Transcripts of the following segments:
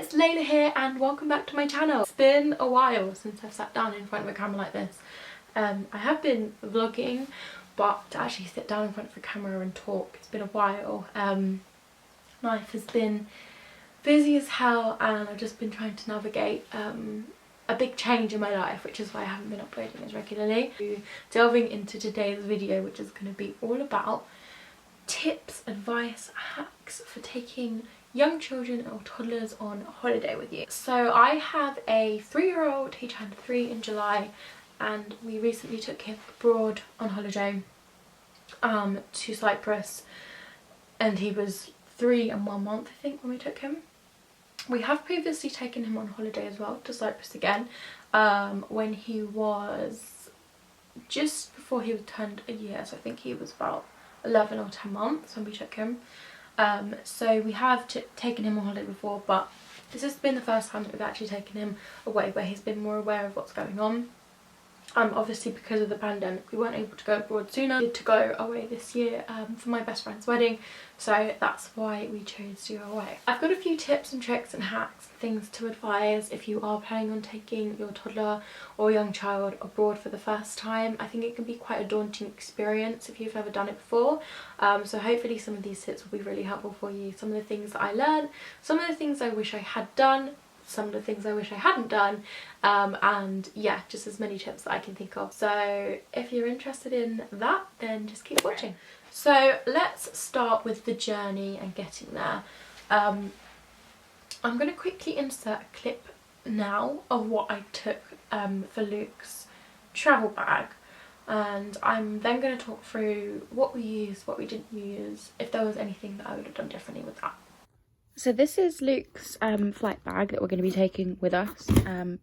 it's Layla here and welcome back to my channel. It's been a while since I've sat down in front of a camera like this. I have been vlogging, but to actually sit down in front of a camera and talk, it's been a while. Life has been busy as hell and I've just been trying to navigate a big change in my life, which is why I haven't been uploading as regularly. Delving into today's video, which is going to be all about tips, advice, hacks for taking young children or toddlers on holiday with you. So I have a 3-year-old, he turned 3 in July, and we recently took him abroad on holiday to Cyprus, and he was 3 and 1 month I think when we took him. We have previously taken him on holiday as well to Cyprus again when he was just before he turned a year, so I think he was about 11 or 10 months when we took him. So we have taken him on holiday before, but this has been the first time that we've actually taken him away where he's been more aware of what's going on. Obviously because of the pandemic we weren't able to go abroad sooner. We did to go away this year for my best friend's wedding, so that's why we chose to go away. I've got a few tips and tricks and hacks and things to advise if you are planning on taking your toddler or young child abroad for the first time. I think it can be quite a daunting experience if you've never done it before, so hopefully some of these tips will be really helpful for you. Some of the things that I learned, some of the things I wish I had done, some of the things I wish I hadn't done, and yeah, just as many tips that I can think of. So if you're interested in that, then just keep watching. So let's start with the journey and getting there. I'm going to quickly insert a clip now of what I took for Luke's travel bag, and I'm then going to talk through what we used, what we didn't use, if there was anything that I would have done differently with that. So this is Luke's flight bag that we're going to be taking with us,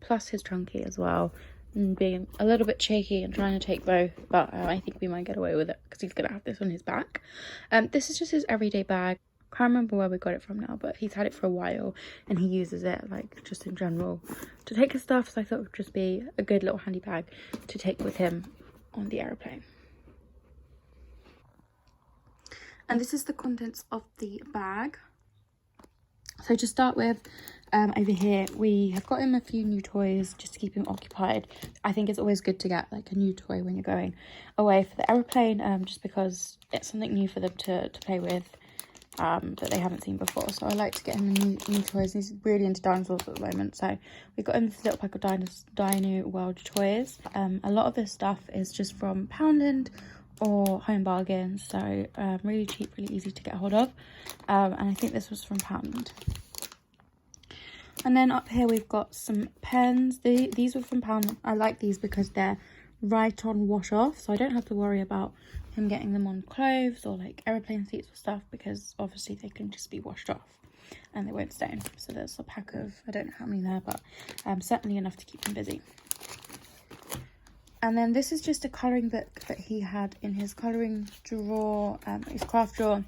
plus his trunkie as well, and being a little bit cheeky and trying to take both, but I think we might get away with it because he's going to have this on his back. This is just his everyday bag. Can't remember where we got it from now, but he's had it for a while and he uses it like just in general to take his stuff, so I thought it would just be a good little handy bag to take with him on the aeroplane. And this is the contents of the bag. So to start with, over here we have got him a few new toys just to keep him occupied. I think it's always good to get like a new toy when you're going away for the aeroplane, just because it's something new for them to play with that they haven't seen before. So I like to get him new toys. He's really into dinosaurs at the moment, so we got him this little pack of Dino World toys. A lot of this stuff is just from Poundland or Home Bargains, so really cheap, really easy to get hold of, and I think this was from Poundland. And then up here we've got some pens. These were from Poundland. I like these because they're right on wash off, so I don't have to worry about him getting them on clothes or like aeroplane seats or stuff, because obviously they can just be washed off and they won't stain. So there's a pack of, I don't know how many there, but certainly enough to keep him busy. And then this is just a colouring book that he had in his colouring drawer, his craft drawer.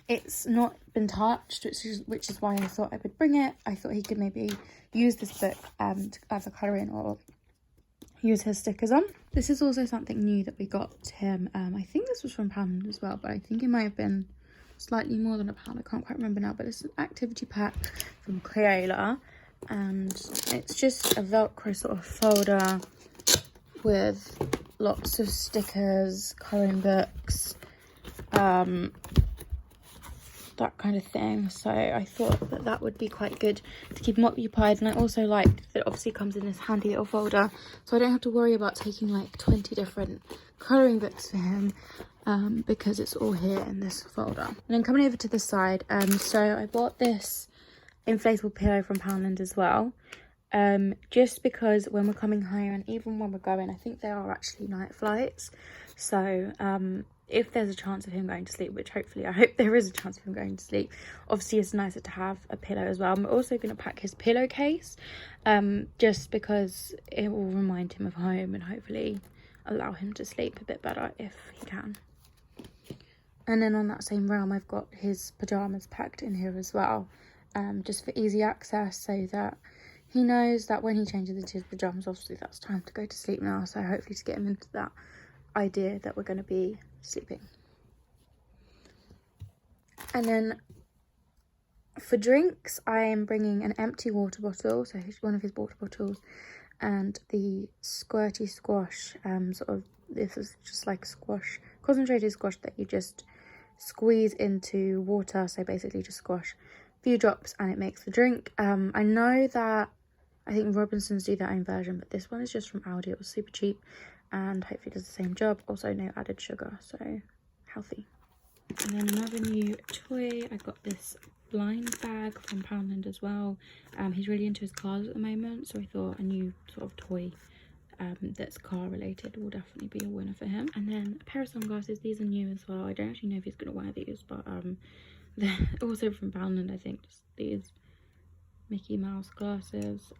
It's not been touched, which is why I thought I would bring it. I thought he could maybe use this book to either colour in or use his stickers on. This is also something new that we got him. I think this was from Poundland as well, but I think it might have been slightly more than £1. I can't quite remember now, but it's an activity pack from Crayola, and it's just a Velcro sort of folder with lots of stickers, colouring books, that kind of thing. So I thought that that would be quite good to keep him occupied, and I also liked that it obviously comes in this handy little folder, so I don't have to worry about taking like 20 different colouring books for him, because it's all here in this folder. And then coming over to the side, so I bought this inflatable pillow from Poundland as well, just because when we're coming home, and even when we're going, I think there are actually night flights, so if there's a chance of him going to sleep, which hopefully I hope there is a chance of him going to sleep, obviously it's nicer to have a pillow as well. I'm also going to pack his pillowcase, just because it will remind him of home and hopefully allow him to sleep a bit better if he can. And then on that same realm, I've got his pajamas packed in here as well, just for easy access, so that he knows that when he changes into his pajamas, obviously that's time to go to sleep now, so hopefully to get him into that idea that we're going to be sleeping. And then For drinks, I am bringing an empty water bottle, so one of his water bottles, and the squirty squash, this is just like squash, concentrated squash that you just squeeze into water, so basically just squash a few drops and it makes the drink. I know that I think Robinsons do their own version, but this one is just from Aldi. It was super cheap and hopefully does the same job. Also no added sugar, so healthy. And then another new toy, I got this blind bag from Poundland as well. He's really into his cars at the moment, so I thought a new sort of toy that's car related will definitely be a winner for him. And then a pair of sunglasses. These are new as well. I don't actually know if he's going to wear these, but they're also from Poundland, I think. Just these Mickey Mouse glasses.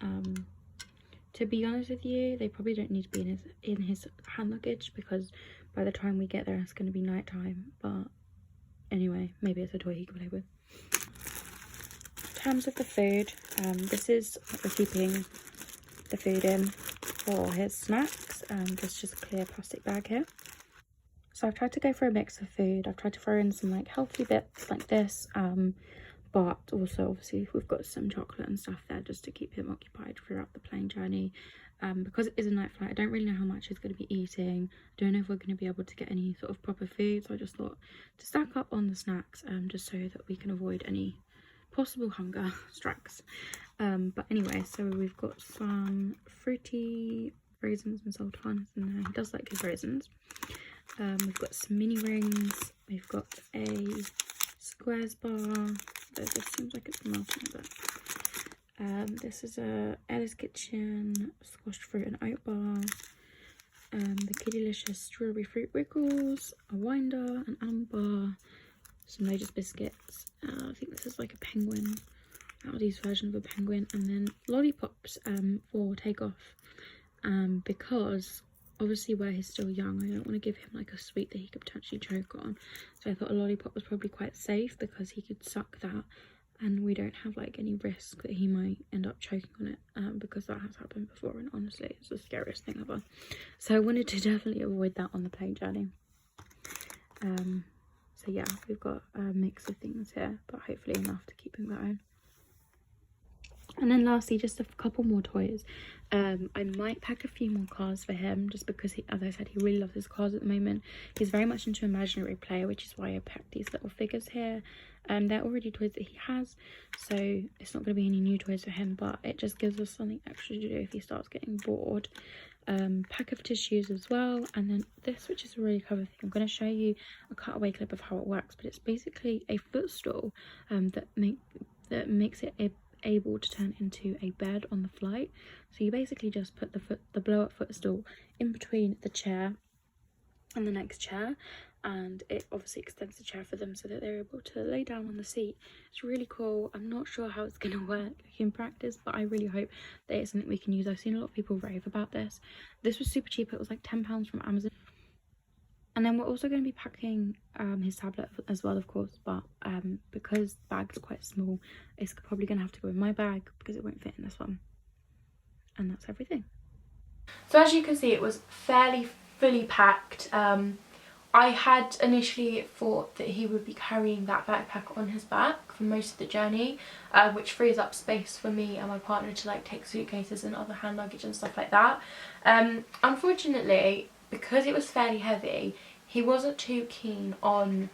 To be honest with you, they probably don't need to be in his hand luggage, because by the time we get there it's going to be night time. But anyway, maybe it's a toy he can play with. In terms of the food, this is what we're keeping the food in for his snacks. There's just a clear plastic bag here. So I've tried to go for a mix of food. I've tried to throw in some like healthy bits like this, but also obviously we've got some chocolate and stuff there just to keep him occupied throughout the plane journey. Because it is a night flight, I don't really know how much he's going to be eating. I don't know if we're going to be able to get any sort of proper food, so I just thought to stack up on the snacks, just so that we can avoid any possible hunger strikes. But anyway, so we've got some fruity raisins and sultans in there. He does like his raisins. We've got some mini rings. We've got a squares bar. Though this seems like it's melting a bit. This is a Ella's Kitchen squashed fruit and oat bar. The Kiddylicious strawberry fruit wiggles, a winder, an almond bar, some Lotus biscuits. I think this is like a penguin, Aldi's version of a penguin, and then lollipops for takeoff. Because obviously where he's still young, I don't want to give him like a sweet that he could potentially choke on. So I thought a lollipop was probably quite safe because he could suck that and we don't have like any risk that he might end up choking on it, because that has happened before and honestly it's the scariest thing ever. So I wanted to definitely avoid that on the plane journey. So yeah, we've got a mix of things here, but hopefully enough to keep him going. And then lastly, just a couple more toys. I might pack a few more cars for him, just because he, as I said, he really loves his cars at the moment. He's very much into imaginary play, which is why I packed these little figures here. They're already toys that he has, so it's not going to be any new toys for him, but it just gives us something extra to do if he starts getting bored. Pack of tissues as well, and then this, which is a really clever thing. I'm going to show you a cutaway clip of how it works, but it's basically a footstool that makes it able to turn into a bed on the flight. So you basically just put the blow up footstool in between the chair and the next chair, and it obviously extends the chair for them so that they're able to lay down on the seat. It's really cool. I'm not sure how it's going to work in practice, but I really hope that it's something we can use. I've seen a lot of people rave about this. This was super cheap. It was like £10 from Amazon. And then we're also going to be packing his tablet as well, of course, but because the bag's quite small, it's probably going to have to go in my bag because it won't fit in this one. And that's everything. So as you can see, it was fairly fully packed. I had initially thought that he would be carrying that backpack on his back for most of the journey, which frees up space for me and my partner to like take suitcases and other hand luggage and stuff like that. Unfortunately, because it was fairly heavy, he wasn't too keen on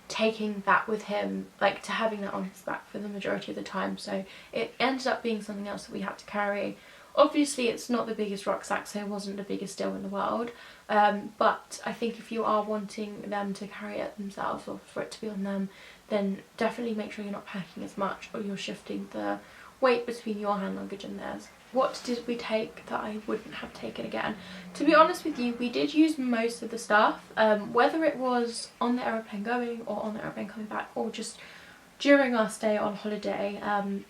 taking that with him, like to having that on his back for the majority of the time, so it ended up being something else that we had to carry. Obviously it's not the biggest rucksack, so it wasn't the biggest deal in the world, but I think if you are wanting them to carry it themselves or for it to be on them, then definitely make sure you're not packing as much or you're shifting the weight between your hand luggage and theirs. What did we take that I wouldn't have taken again? To be honest with you, we did use most of the stuff, whether it was on the aeroplane going or on the aeroplane coming back or just during our stay on holiday.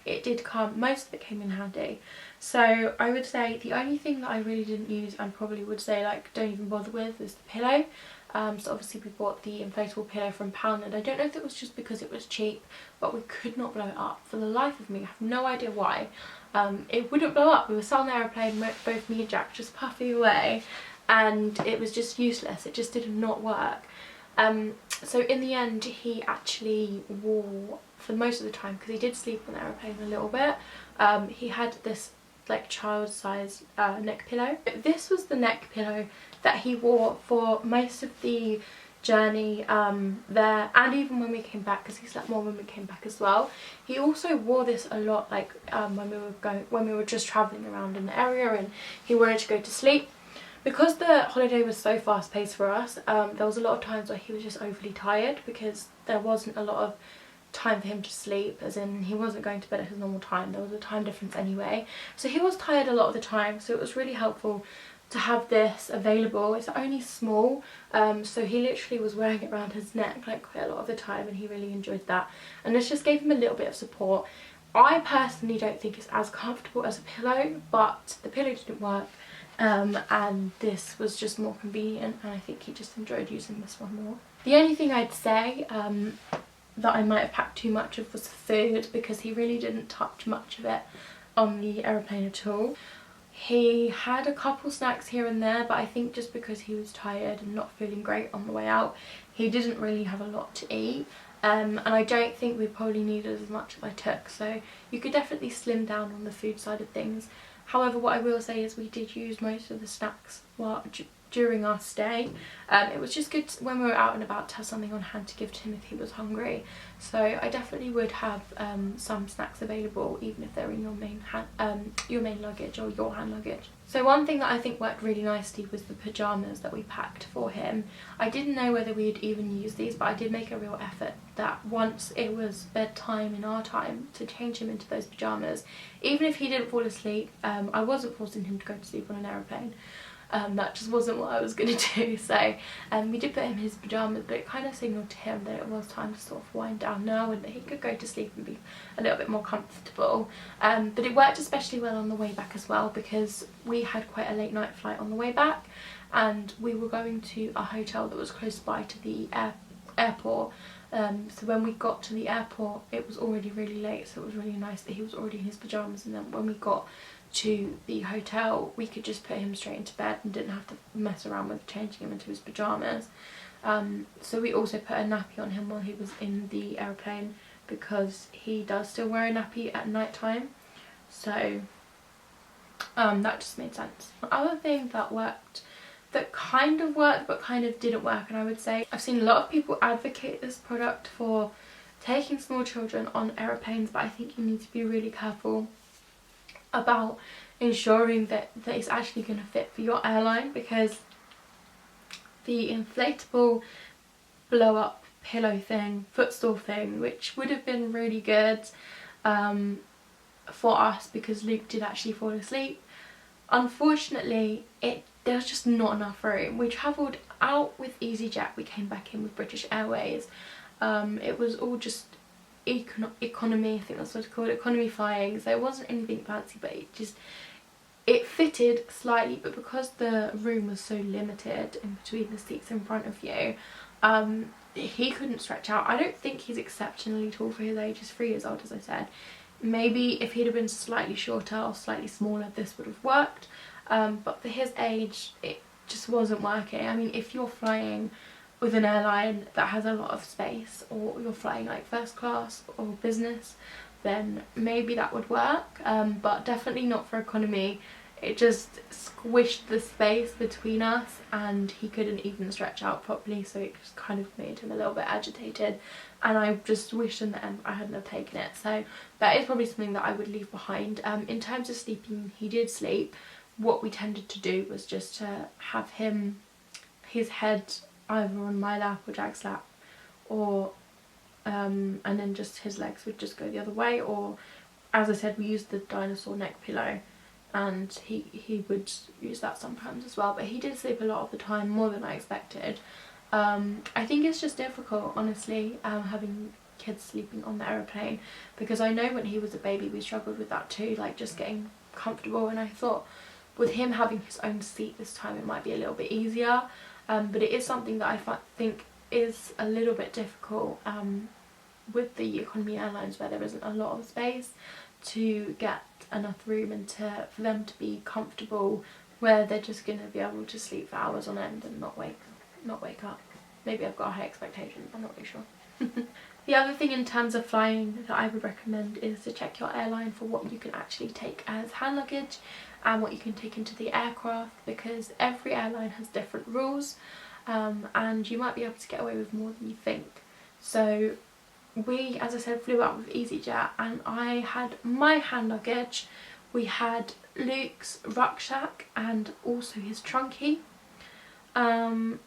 It did come, most of it came in handy. So I would say the only thing that I really didn't use and probably would say like don't even bother with is the pillow. So obviously we bought the inflatable pillow from Poundland. I don't know if it was just because it was cheap, but we could not blow it up for the life of me. I have no idea why. It wouldn't blow up. We were sat on the aeroplane, both me and Jack just puffing away, and it was just useless. It just did not work. So in the end he actually wore for most of the time, because he did sleep on the aeroplane a little bit. He had this like child-sized neck pillow. This was the neck pillow that he wore for most of the journey there, and even when we came back, because he slept more when we came back as well. He also wore this a lot, like when we were just traveling around in the area and he wanted to go to sleep. Because the holiday was so fast paced for us, there was a lot of times where he was just overly tired, because there wasn't a lot of time for him to sleep, as in he wasn't going to bed at his normal time. There was a time difference anyway, so he was tired a lot of the time. So it was really helpful to have this available. It's only small, so he literally was wearing it around his neck like quite a lot of the time, and he really enjoyed that, and this just gave him a little bit of support. I personally don't think it's as comfortable as a pillow, but the pillow didn't work, and this was just more convenient, and I think he just enjoyed using this one more. The only thing I'd say that I might have packed too much of was the food, because he really didn't touch much of it on the aeroplane at all. He had a couple snacks here and there, but I think just because he was tired and not feeling great on the way out, he didn't really have a lot to eat. And I don't think we probably needed as much as I took, so you could definitely slim down on the food side of things. However, what I will say is we did use most of the snacks during our stay. It was just good when we were out and about to have something on hand to give to him if he was hungry. So I definitely would have some snacks available, even if they're in your main luggage or your hand luggage. So one thing that I think worked really nicely was the pyjamas that we packed for him. I didn't know whether we'd even use these, but I did make a real effort that once it was bedtime in our time to change him into those pyjamas. Even if he didn't fall asleep, I wasn't forcing him to go to sleep on an aeroplane. That just wasn't what I was going to do. So we did put him in his pyjamas, but it kind of signalled to him that it was time to sort of wind down now, and that he could go to sleep and be a little bit more comfortable. But it worked especially well on the way back as well, because we had quite a late night flight on the way back, and we were going to a hotel that was close by to the airport. So when we got to the airport, it was already really late, so it was really nice that he was already in his pyjamas, and then when we got to the hotel we could just put him straight into bed and didn't have to mess around with changing him into his pyjamas. So we also put a nappy on him while he was in the aeroplane, because he does still wear a nappy at night time, so that just made sense. The other thing that kind of worked but kind of didn't work, and I would say I've seen a lot of people advocate this product for taking small children on aeroplanes, but I think you need to be really careful about ensuring that it's actually going to fit for your airline, because the inflatable blow up pillow thing, footstool thing, which would have been really good for us because Luke did actually fall asleep, unfortunately there was just not enough room. We travelled out with EasyJet, we came back in with British Airways. It was all just economy, I think that's what it's called, economy flying, so it wasn't anything fancy, but it fitted slightly, but because the room was so limited in between the seats in front of you, he couldn't stretch out. I don't think he's exceptionally tall for his age. He's 3 years old, as I said. Maybe if he'd have been slightly shorter or slightly smaller, this would have worked, but for his age it just wasn't working. I mean, if you're flying with an airline that has a lot of space, or you're flying like first class or business, then maybe that would work, but definitely not for economy. It just squished the space between us and he couldn't even stretch out properly, so it just kind of made him a little bit agitated, and I just wished in the end I hadn't have taken it. So that is probably something that I would leave behind. In terms of sleeping, he did sleep. What we tended to do was just to have his head either on my lap or Jack's lap, or and then just his legs would just go the other way, or as I said, we used the dinosaur neck pillow, and he would use that sometimes as well, but he did sleep a lot of the time, more than I expected. I think it's just difficult, honestly, having kids sleeping on the aeroplane, because I know when he was a baby we struggled with that too, like just getting comfortable, and I thought with him having his own seat this time it might be a little bit easier. But it is something that I think is a little bit difficult with the economy airlines, where there isn't a lot of space to get enough room and for them to be comfortable, where they're just going to be able to sleep for hours on end and not wake up. Maybe I've got a high expectation, I'm not really sure. The other thing in terms of flying that I would recommend is to check your airline for what you can actually take as hand luggage and what you can take into the aircraft, because every airline has different rules, and you might be able to get away with more than you think. So we, as I said, flew out with EasyJet, and I had my hand luggage. We had Luke's rucksack and also his trunky, and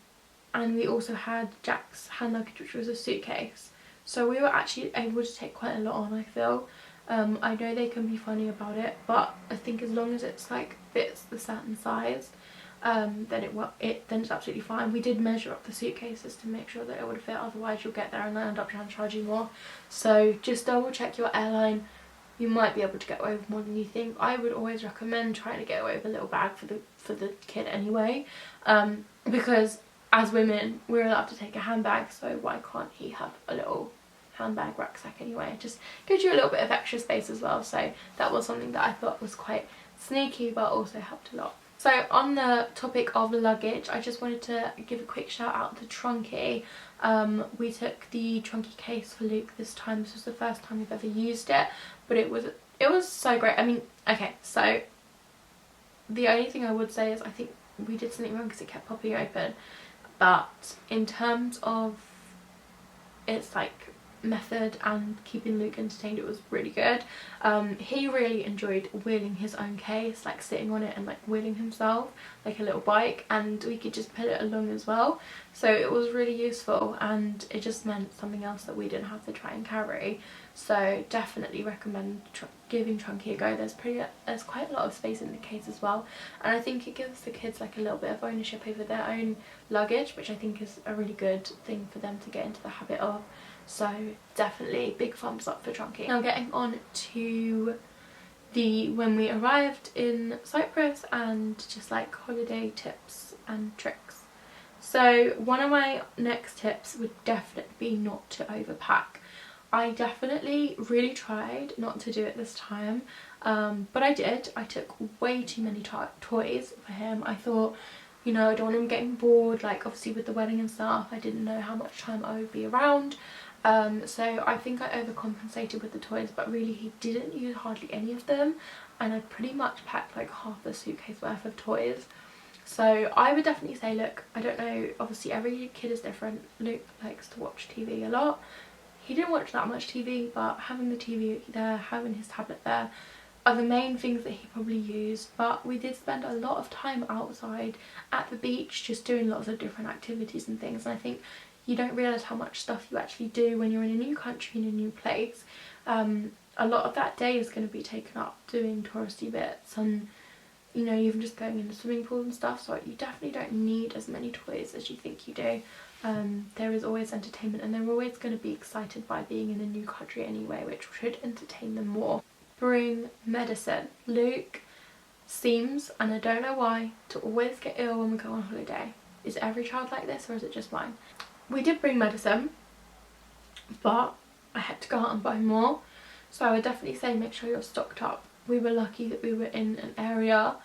we also had Jack's hand luggage, which was a suitcase. So we were actually able to take quite a lot on, I feel. I know they can be funny about it, but I think as long as it's like fits the certain size, then it's absolutely fine. We did measure up the suitcases to make sure that it would fit, otherwise you'll get there and they'll end up trying to charge you more. So just double check your airline. You might be able to get away with more than you think. I would always recommend trying to get away with a little bag for the kid anyway, because as women we're allowed to take a handbag, so why can't he have a little handbag rucksack anyway? It just gives you a little bit of extra space as well. So that was something that I thought was quite sneaky but also helped a lot. So on the topic of luggage, I just wanted to give a quick shout out to Trunky. We took the Trunky case for Luke this time. This was the first time we've ever used it, but it was so great. I mean, okay, so the only thing I would say is I think we did something wrong because it kept popping open, but in terms of its like method and keeping Luke entertained, it was really good. He really enjoyed wheeling his own case, like sitting on it and like wheeling himself like a little bike, and we could just pull it along as well. So it was really useful, and it just meant something else that we didn't have to try and carry. So definitely recommend giving Trunky a go. There's quite a lot of space in the case as well, and I think it gives the kids like a little bit of ownership over their own luggage, which I think is a really good thing for them to get into the habit of. So definitely big thumbs up for Trunky. Now getting on to when we arrived in Cyprus and just like holiday tips and tricks. So one of my next tips would definitely be not to overpack. I definitely really tried not to do it this time, but I did. I took way too many toys for him. I thought, you know, I don't want him getting bored, like obviously with the wedding and stuff. I didn't know how much time I would be around. So I think I overcompensated with the toys, but really he didn't use hardly any of them, and I pretty much packed like half the suitcase worth of toys. So I would definitely say, look, I don't know, obviously every kid is different. Luke likes to watch TV a lot. He didn't watch that much TV, but having the TV there, having his tablet there are the main things that he probably used. But we did spend a lot of time outside at the beach just doing lots of different activities and things, and I think you don't realise how much stuff you actually do when you're in a new country, in a new place. A lot of that day is going to be taken up doing touristy bits and, you know, even just going in the swimming pool and stuff, so you definitely don't need as many toys as you think you do. There is always entertainment, and they're always going to be excited by being in a new country anyway, which should entertain them more. Bring medicine. Luke seems, and I don't know why, to always get ill when we go on holiday. Is every child like this, or is it just mine? We did bring medicine, but I had to go out and buy more, so I would definitely say make sure you're stocked up. We were lucky that we were in an area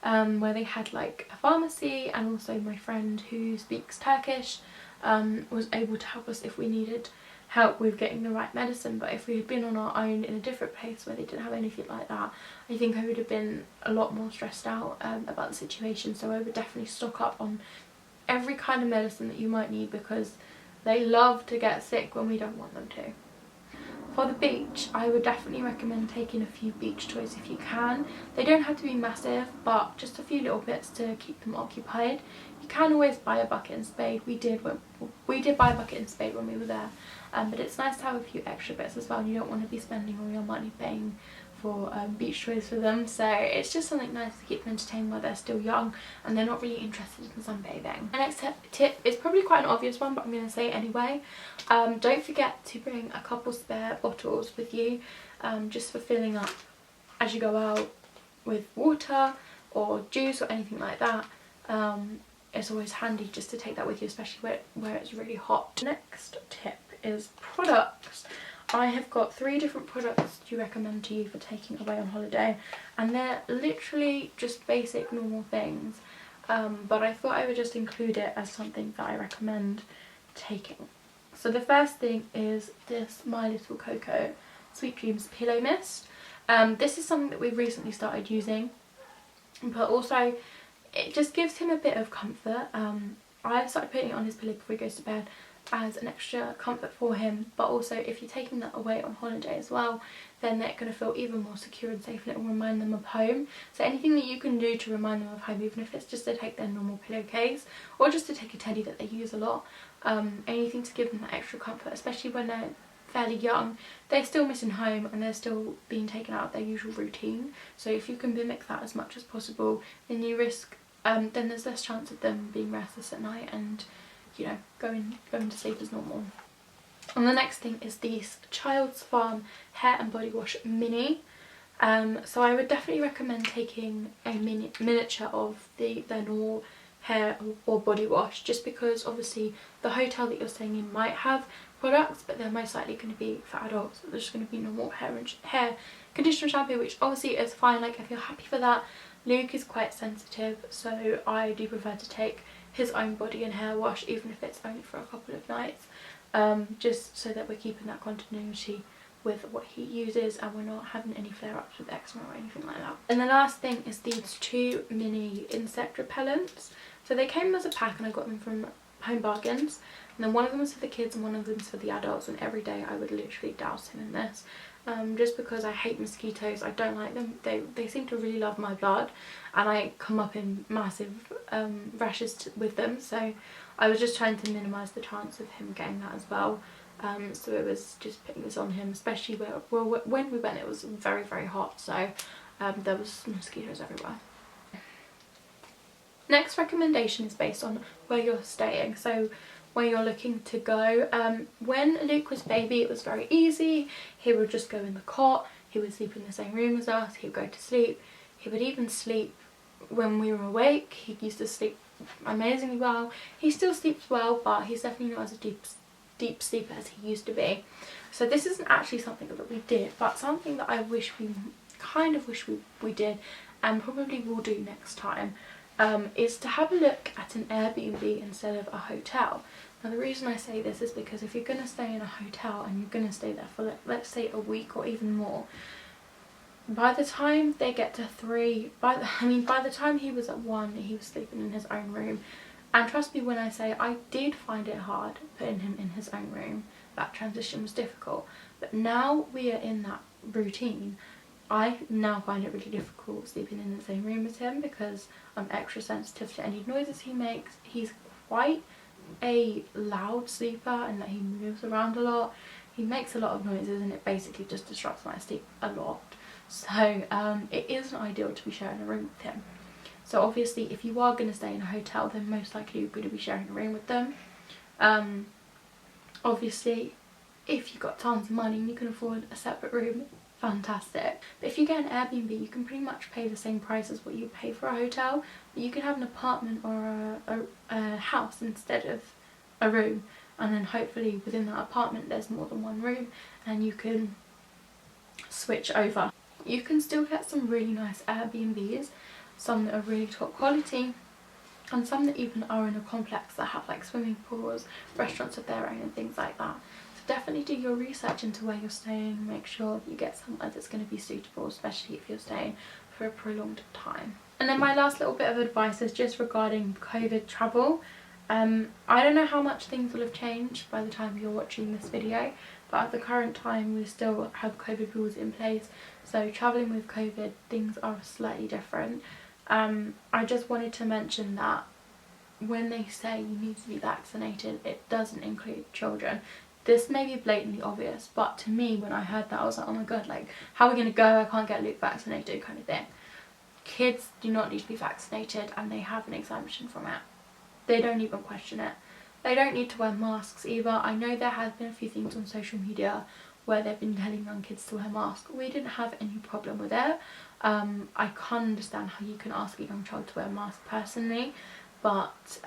where they had like a pharmacy, and also my friend who speaks Turkish was able to help us if we needed help with getting the right medicine. But if we had been on our own in a different place where they didn't have anything like that, I think I would have been a lot more stressed out about the situation. So I would definitely stock up on every kind of medicine that you might need, because they love to get sick when we don't want them to. For the beach, I would definitely recommend taking a few beach toys if you can. They don't have to be massive, but just a few little bits to keep them occupied. You can always buy a bucket and spade. We did buy a bucket and spade when we were there, but it's nice to have a few extra bits as well, and you don't want to be spending all your money paying for beach toys for them. So it's just something nice to keep them entertained while they're still young and they're not really interested in sunbathing. My next tip is probably quite an obvious one, but I'm going to say it anyway. Don't forget to bring a couple spare bottles with you, just for filling up as you go out with water or juice or anything like that. It's always handy just to take that with you, especially where it's really hot. Next tip is products. I have got 3 different products to recommend to you for taking away on holiday, and they're literally just basic normal things, but I thought I would just include it as something that I recommend taking. So the first thing is this My Little Coco Sweet Dreams Pillow Mist. This is something that we've recently started using, but also it just gives him a bit of comfort. I started putting it on his pillow before he goes to bed as an extra comfort for him, but also if you're taking that away on holiday as well, then they're going to feel even more secure and safe, and it will remind them of home. So anything that you can do to remind them of home, even if it's just to take their normal pillowcase or just to take a teddy that they use a lot, anything to give them that extra comfort, especially when they're fairly young. They're still missing home and they're still being taken out of their usual routine. So if you can mimic that as much as possible, then you risk then there's less chance of them being restless at night and, you know, going to sleep as normal. And the next thing is this Child's Farm Hair and Body Wash Mini. So I would definitely recommend taking a miniature of their normal hair or body wash, just because obviously the hotel that you're staying in might have products, but they're most likely going to be for adults. There's just going to be normal hair conditioner shampoo, which obviously is fine. Like, if you're happy for that. Luke is quite sensitive, so I do prefer to take his own body and hair wash, even if it's only for a couple of nights, just so that we're keeping that continuity with what he uses and we're not having any flare-ups with eczema or anything like that. And the last thing is these 2 mini insect repellents. So they came as a pack and I got them from Home Bargains, and then one of them was for the kids and one of them was for the adults, and every day I would literally douse him in this. Just because I hate mosquitoes. I don't like them. They seem to really love my blood, and I come up in massive rashes with them, so I was just trying to minimise the chance of him getting that as well. So it was just putting this on him, especially when we went it was very, very hot, so there was mosquitoes everywhere. Next recommendation is based on where you're staying. So where you're looking to go. When Luke was baby, it was very easy. He would just go in the cot, he would sleep in the same room as us, he would go to sleep, he would even sleep when we were awake. He used to sleep amazingly well. He still sleeps well, but he's definitely not as a deep sleeper as he used to be. So this isn't actually something that we did, but something that I wish we did, and probably will do next time, is to have a look at an Airbnb instead of a hotel. Now the reason I say this is because if you're going to stay in a hotel and you're going to stay there for, let's say, a week or even more, by the time they get to 3, by the time he was at 1, he was sleeping in his own room. And trust me when I say I did find it hard putting him in his own room. That transition was difficult. But now we are in that routine, I now find it really difficult sleeping in the same room as him, because I'm extra sensitive to any noises he makes. He's quite a loud sleeper and that he moves around a lot. He makes a lot of noises and it basically just disrupts my sleep a lot. So it isn't ideal to be sharing a room with him. So obviously if you are going to stay in a hotel, then most likely you're going to be sharing a room with them. Obviously if you've got tons of money and you can afford a separate room, fantastic. But if you get an Airbnb, you can pretty much pay the same price as what you pay for a hotel, but you can have an apartment or a house instead of a room, and then hopefully within that apartment there's more than one room and you can switch over. You can still get some really nice Airbnbs, some that are really top quality, and some that even are in a complex that have like swimming pools, restaurants of their own and things like that. Definitely do your research into where you're staying. Make sure you get somewhere that's going to be suitable, especially if you're staying for a prolonged time. And then my last little bit of advice is just regarding COVID travel. I don't know how much things will have changed by the time you're watching this video, but at the current time we still have COVID rules in place, so travelling with COVID, things are slightly different. I just wanted to mention that when they say you need to be vaccinated, it doesn't include children. This may be blatantly obvious, but to me when I heard that I was like, oh my god, like how are we going to go, I can't get Luke vaccinated kind of thing. Kids do not need to be vaccinated and they have an exemption from it. They don't even question it. They don't need to wear masks either. I know there has been a few things on social media where they've been telling young kids to wear masks. We didn't have any problem with it. I can't understand how you can ask a young child to wear a mask personally, but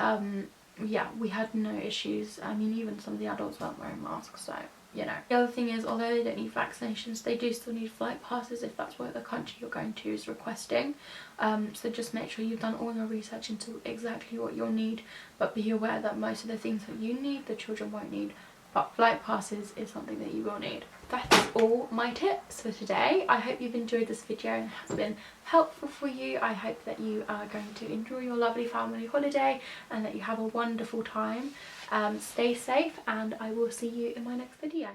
yeah, we had no issues. I mean, even some of the adults weren't wearing masks, so you know. The other thing is, although they don't need vaccinations, they do still need flight passes if that's what the country you're going to is requesting. So just make sure you've done all your research into exactly what you'll need, but be aware that most of the things that you need, the children won't need. but flight passes is something that you will need. That's all my tips for today. I hope you've enjoyed this video and it has been helpful for you. I hope that you are going to enjoy your lovely family holiday and that you have a wonderful time. Stay safe, and I will see you in my next video.